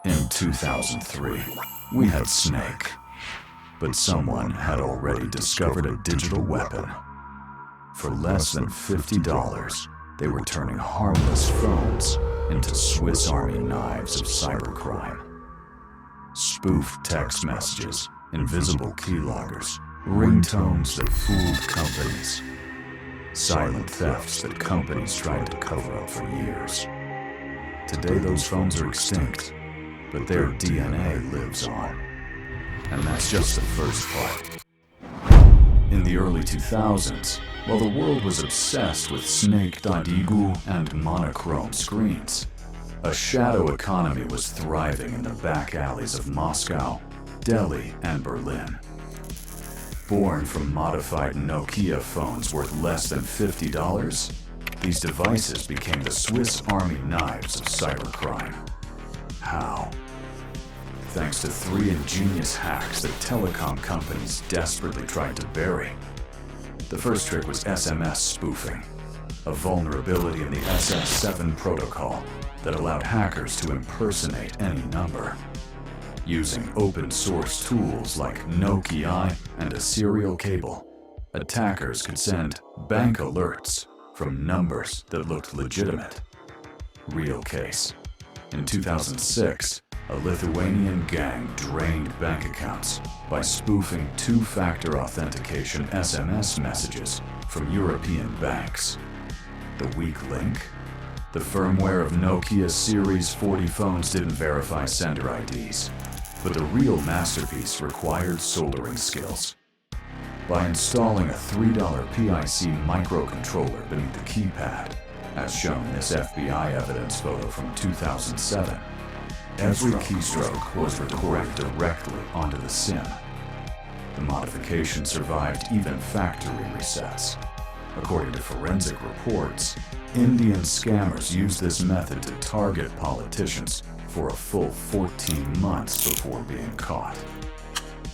In 2003, we had Snake, but someone had already discovered a digital weapon. For less than $50, they were turning harmless phones into Swiss Army knives of cybercrime. Spoofed text messages, invisible keyloggers, ringtones that fooled companies, silent thefts that companies tried to cover up for years. Today those phones are extinct, but their DNA lives on. And that's just the first part. In the early 2000s, while the world was obsessed with snake.eagle and monochrome screens, a shadow economy was thriving in the back alleys of Moscow, Delhi, and Berlin. Born from modified Nokia phones worth less than $50, these devices became the Swiss Army knives of cybercrime. How? Thanks to three ingenious hacks that telecom companies desperately tried to bury. The first trick was SMS spoofing, a vulnerability in the SS7 protocol that allowed hackers to impersonate any number. Using open-source tools like Nokia and a serial cable, attackers could send bank alerts from numbers that looked legitimate. Real case. In 2006, a Lithuanian gang drained bank accounts by spoofing two-factor authentication SMS messages from European banks. The weak link? The firmware of Nokia's Series 40 phones didn't verify sender IDs, but the real masterpiece required soldering skills. By installing a $3 PIC microcontroller beneath the keypad, as shown in this FBI evidence photo from 2007, every keystroke was recorded directly onto the SIM. The modification survived even factory resets. According to forensic reports, Indian scammers used this method to target politicians for a full 14 months before being caught.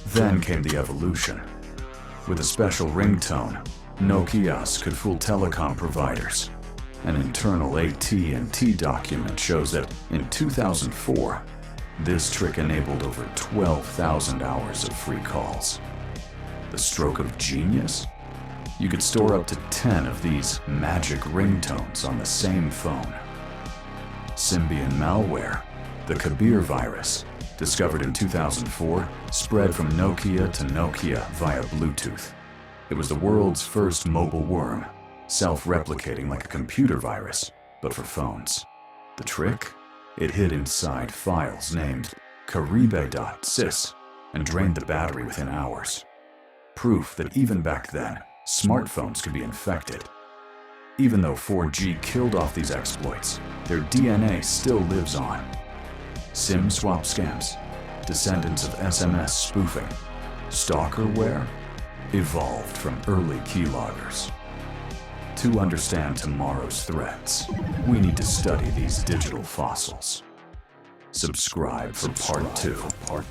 Then came the evolution. With a special ringtone, Nokias could fool telecom providers. An internal AT&T document shows that in 2004, this trick enabled over 12,000 hours of free calls. The stroke of genius? You could store up to 10 of these magic ringtones on the same phone. Symbian malware, the Kabir virus, discovered in 2004, spread from Nokia to Nokia via Bluetooth. It was the world's first mobile worm, self-replicating like a computer virus, but for phones. The trick? It hid inside files named caribe.sys and drained the battery within hours. Proof that even back then, smartphones could be infected. Even though 4G killed off these exploits, their DNA still lives on. SIM swap scams, descendants of SMS spoofing, stalkerware, evolved from early keyloggers. To understand tomorrow's threats, we need to study these digital fossils. Subscribe for part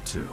2.